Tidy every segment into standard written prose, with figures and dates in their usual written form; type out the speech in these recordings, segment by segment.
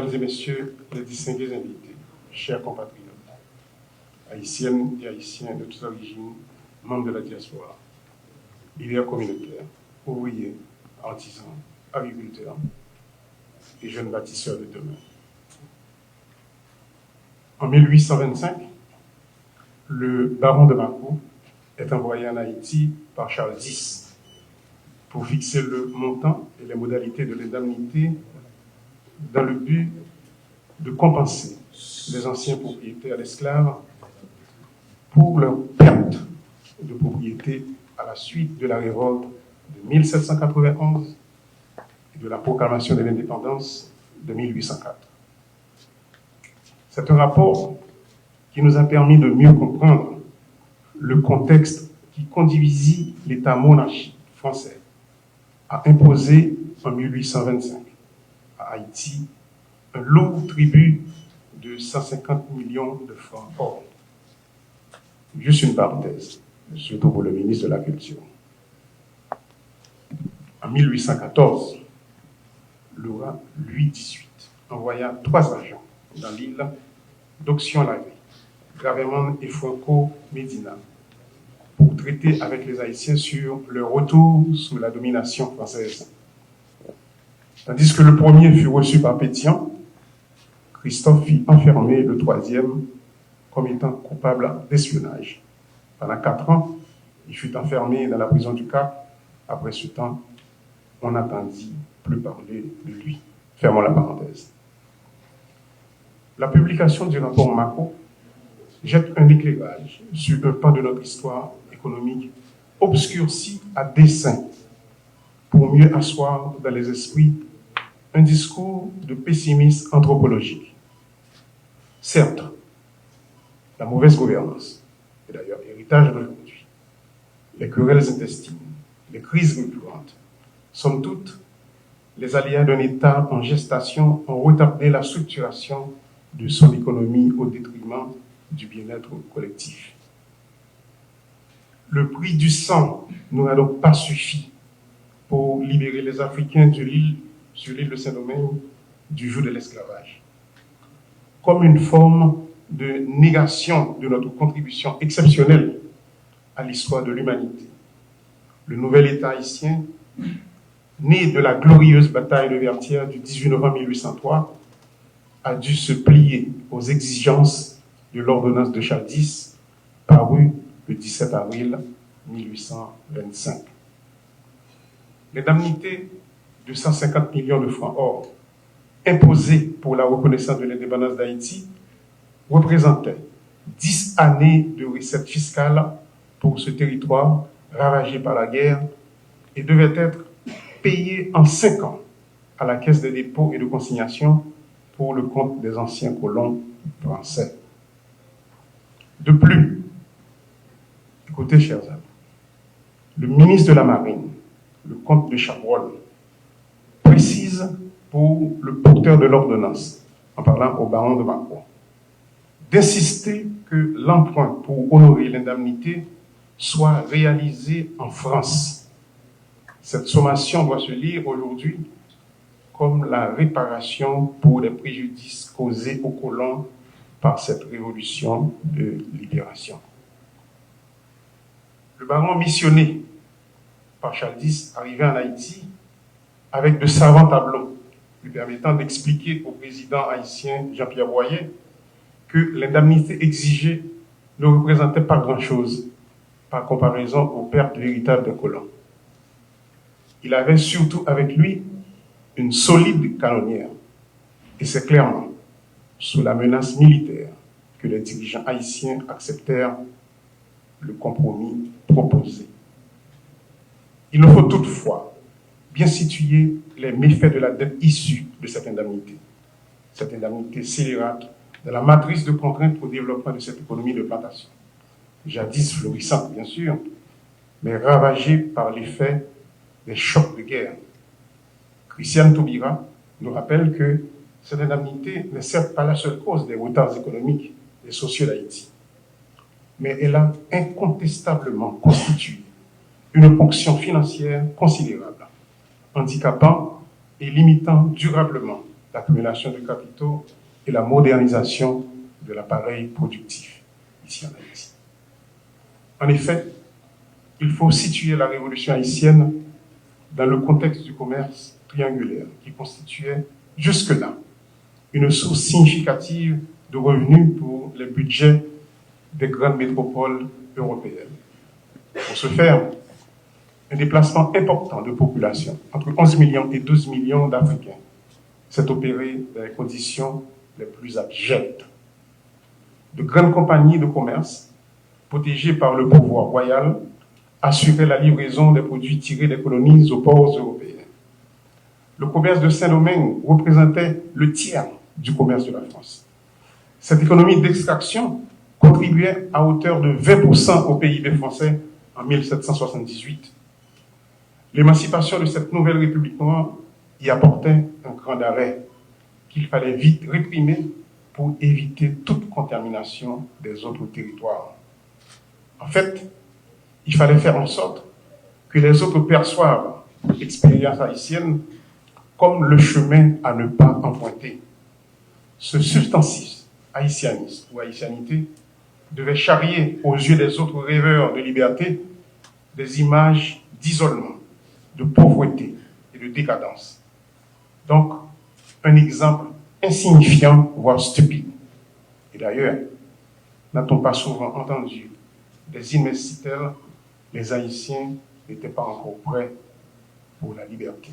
Mesdames et messieurs les distingués invités, chers compatriotes, haïtiennes et haïtiens de toutes origines, membres de la diaspora, leaders communautaires, ouvriers, artisans, agriculteurs et jeunes bâtisseurs de demain. En 1825, le baron de Mâcon est envoyé en Haïti par Charles X pour fixer le montant et les modalités de l'indemnité dans le but de compenser les anciens propriétaires d'esclaves pour leur perte de propriété à la suite de la révolte de 1791 et de la proclamation de l'indépendance de 1804. C'est un rapport qui nous a permis de mieux comprendre le contexte qui conduisit l'État monarchique français à imposer en 1825 à Haïti un lourd tribut de 150 millions de francs or. Juste une parenthèse, surtout pour le ministre de la Culture. En 1814, le roi Louis XVIII envoya 3 agents dans l'île d'Oction-Lavé, Gravémont et Franco-Médina, pour traiter avec les Haïtiens sur leur retour sous la domination française. Tandis que le premier fut reçu par Pétion, Christophe fit enfermer le 3e comme étant coupable d'espionnage. Pendant 4 ans, il fut enfermé dans la prison du Cap. Après ce temps, on n'entendit plus parler de lui. Fermons la parenthèse. La publication du rapport Mâcon jette un éclairage sur un pan de notre histoire économique obscurci à dessein pour mieux asseoir dans les esprits un discours de pessimisme anthropologique. Certes, la mauvaise gouvernance, et d'ailleurs héritage d'aujourd'hui, les querelles intestines, les crises récurrentes, somme toute, les aléas d'un État en gestation ont retardé la structuration de son économie au détriment du bien-être collectif. Le prix du sang n'aura donc pas suffi pour libérer les Africains sur l'île de Saint-Domingue du joug de l'esclavage. Comme une forme de négation de notre contribution exceptionnelle à l'histoire de l'humanité, le nouvel État haïtien, né de la glorieuse bataille de Vertières du 18 novembre 1803, a dû se plier aux exigences de l'ordonnance de Charles X, parue le 17 avril 1825. L'indemnité de 150 millions de francs or imposée pour la reconnaissance de l'indépendance d'Haïti représentait 10 années de recettes fiscales pour ce territoire ravagé par la guerre et devait être payée en 5 ans à la Caisse des dépôts et de consignation pour le compte des anciens colons français. De plus, écoutez, chers amis, le ministre de la Marine, le comte de Chabrol, précise pour le porteur de l'ordonnance, en parlant au baron de Mâcon, d'insister que l'emprunt pour honorer l'indemnité soit réalisé en France. Cette sommation doit se lire aujourd'hui comme la réparation pour les préjudices causés aux colons par cette révolution de libération. Le baron missionné par Charles X arrivait en Haïti avec de savants tableaux lui permettant d'expliquer au président haïtien Jean-Pierre Boyer que l'indemnité exigée ne représentait pas grand-chose par comparaison aux pertes véritables des colons. Il avait surtout avec lui une solide canonnière, et c'est clairement sous la menace militaire que les dirigeants haïtiens acceptèrent le compromis proposé. Il nous faut toutefois bien situer les méfaits de la dette issue de cette indemnité scélérate de la matrice de contraintes au développement de cette économie de plantation, jadis florissante bien sûr, mais ravagée par l'effet des chocs de guerre. Christiane Taubira nous rappelle que cette indemnité n'est certes pas la seule cause des retards économiques et sociaux d'Haïti, mais elle a incontestablement constitué une ponction financière considérable, handicapant et limitant durablement l'accumulation de capitaux et la modernisation de l'appareil productif ici en Haïti. En effet, il faut situer la révolution haïtienne dans le contexte du commerce triangulaire qui constituait jusque-là une source significative de revenus pour les budgets des grandes métropoles européennes. Pour ce faire, un déplacement important de population, entre 11 millions et 12 millions d'Africains, s'est opéré dans les conditions les plus abjectes. De grandes compagnies de commerce, protégées par le pouvoir royal, assuraient la livraison des produits tirés des colonies aux ports européens. Le commerce de Saint-Domingue représentait le tiers du commerce de la France. Cette économie d'extraction contribuait à hauteur de 20% au PIB français en 1778. L'émancipation de cette nouvelle République noire y apportait un grand arrêt qu'il fallait vite réprimer pour éviter toute contamination des autres territoires. En fait, il fallait faire en sorte que les autres perçoivent l'expérience haïtienne comme le chemin à ne pas emprunter. Ce substantif haïtianisme ou haïtianité devait charrier aux yeux des autres rêveurs de liberté des images d'isolement, de pauvreté et de décadence. Donc, un exemple insignifiant, voire stupide. Et d'ailleurs, n'a-t-on pas souvent entendu des hymnes tels « Les Haïtiens n'étaient pas encore prêts pour la liberté ».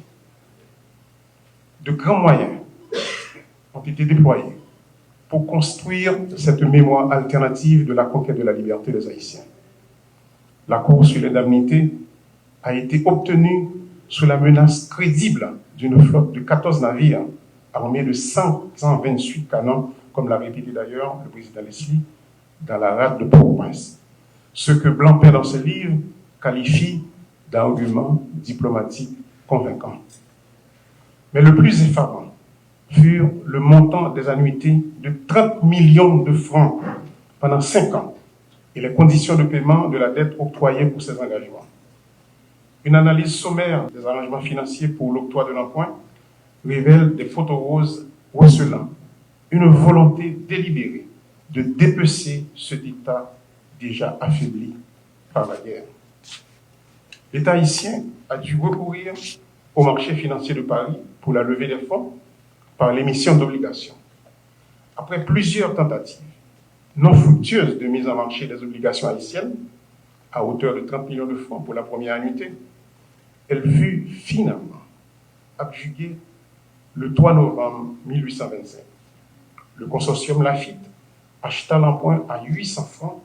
De grands moyens ont été déployés pour construire cette mémoire alternative de la conquête de la liberté des Haïtiens. L'accord sur l'indemnité a été obtenu sous la menace crédible d'une flotte de 14 navires armés de 128 canons, comme l'a répété d'ailleurs le président Leslie dans la rade de Port-au-Prince. Ce que Blancpain dans ses livres qualifie d'argument diplomatique convaincant. Mais le plus effarant fut le montant des annuités de 30 millions de francs pendant 5 ans et les conditions de paiement de la dette octroyée pour ces engagements. Une analyse sommaire des arrangements financiers pour l'octroi de l'emprunt révèle des photos roses ruisselants, une volonté délibérée de dépecer cet État déjà affaibli par la guerre. L'État haïtien a dû recourir au marché financier de Paris pour la levée des fonds par l'émission d'obligations. Après plusieurs tentatives non fructueuses de mise en marché des obligations haïtiennes, à hauteur de 30 millions de francs pour la première annuité, elle fut finalement abjuguée le 3 novembre 1825. Le consortium Lafitte acheta l'emprunt à 800 francs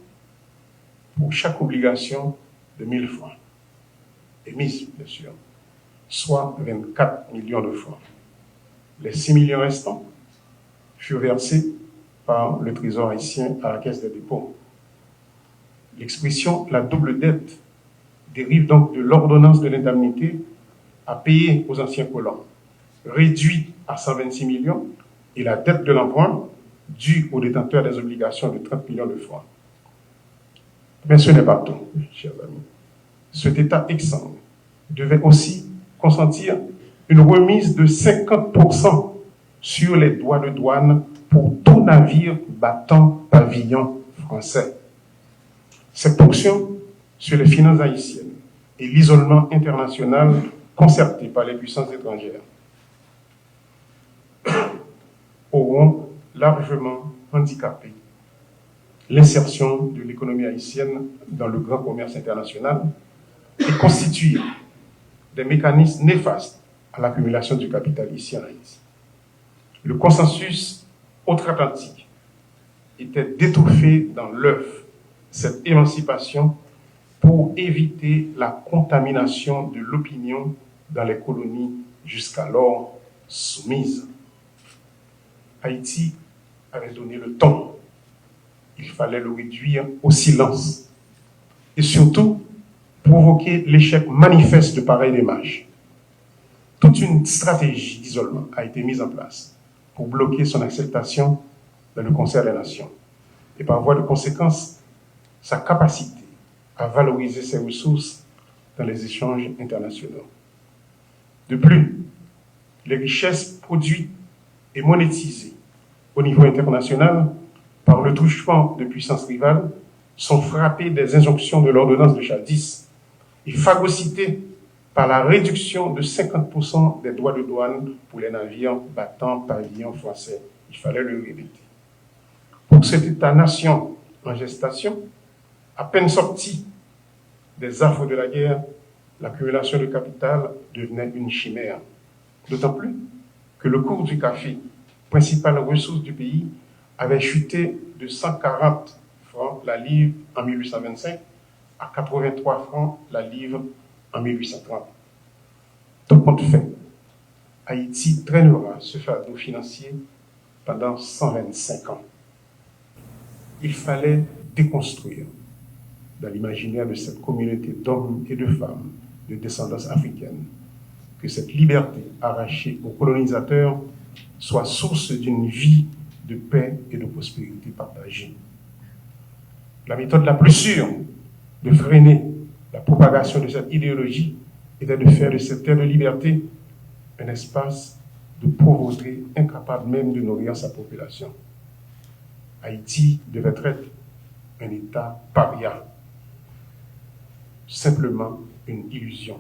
pour chaque obligation de 1000 francs, émise bien sûr, soit 24 millions de francs. Les 6 millions restants furent versés par le Trésor haïtien à la Caisse des dépôts. L'expression « la double dette » dérive donc de l'ordonnance de l'indemnité à payer aux anciens colons, réduite à 126 millions, et la dette de l'emprunt due aux détenteurs des obligations de 30 millions de francs. Mais ce n'est pas tout, chers amis. Cet État exsangue devait aussi consentir une remise de 50% sur les droits de douane pour tout navire battant pavillon français. Cette ponction sur les finances haïtiennes et l'isolement international concerté par les puissances étrangères auront largement handicapé l'insertion de l'économie haïtienne dans le grand commerce international et constitué des mécanismes néfastes à l'accumulation du capital ici en Haïti. Le consensus outre-Atlantique était d'étouffer dans l'œuf cette émancipation pour éviter la contamination de l'opinion dans les colonies jusqu'alors soumises. Haïti avait donné le ton. Il fallait le réduire au silence. Et surtout, provoquer l'échec manifeste de pareilles démarches. Toute une stratégie d'isolement a été mise en place pour bloquer son acceptation dans le concert des nations et par voie de conséquence, sa capacité à valoriser ses ressources dans les échanges internationaux. De plus, les richesses produites et monétisés au niveau international par le truchement de puissances rivales sont frappés des injonctions de l'ordonnance de Charles et phagocytés par la réduction de 50% des droits de douane pour les navires battant pavillon français. Il fallait le répéter. Pour cet État-nation en gestation, à peine sorti des affres de la guerre, l'accumulation de capital devenait une chimère. D'autant plus que le cours du café, principale ressource du pays, avait chuté de 140 francs la livre en 1825 à 83 francs la livre en 1830. Tout compte fait, Haïti traînera ce fardeau financier pendant 125 ans. Il fallait déconstruire dans l'imaginaire de cette communauté d'hommes et de femmes de descendance africaine que cette liberté arrachée aux colonisateurs soit source d'une vie de paix et de prospérité partagée. La méthode la plus sûre de freiner la propagation de cette idéologie était de faire de cette terre de liberté un espace de pauvreté incapable même de nourrir sa population. Haïti devait être un État paria, simplement une illusion.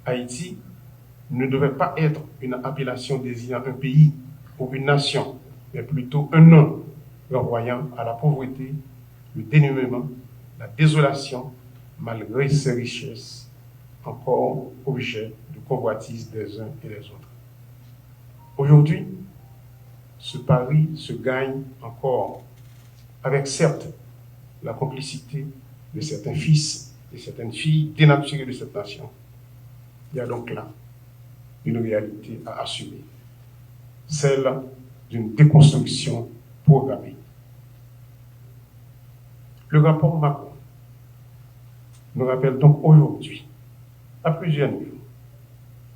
Haïti ne devait pas être une appellation désignant un pays ou une nation, mais plutôt un nom renvoyant à la pauvreté, le dénuement, la désolation, malgré ses richesses, encore objet de convoitise des uns et des autres. Aujourd'hui, ce pari se gagne encore, avec certes la complicité de certains fils et certaines filles dénaturées de cette nation. Il y a donc là une réalité à assumer, celle d'une déconstruction programmée. Le rapport Macron nous rappelle donc aujourd'hui, à plusieurs niveaux,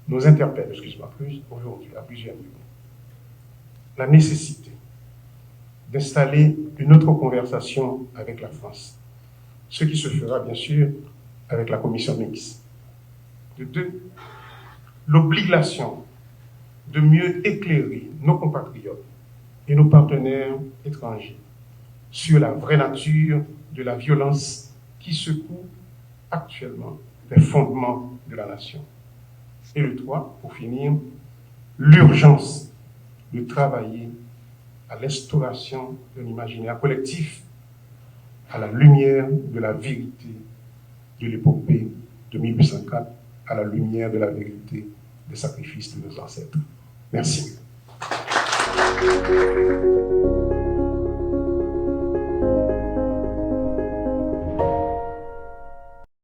nous interpelle, aujourd'hui, à plusieurs niveaux, la nécessité d'installer une autre conversation avec la France, ce qui se fera bien sûr avec la commission mixte. De deux, l'obligation de mieux éclairer nos compatriotes et nos partenaires étrangers sur la vraie nature de la violence qui secoue actuellement les fondements de la nation. Et le 3, pour finir, l'urgence de travailler à l'instauration d'un imaginaire collectif à la lumière de la vérité de l'épopée de 1804, à la lumière de la vérité des sacrifices de nos ancêtres. Merci.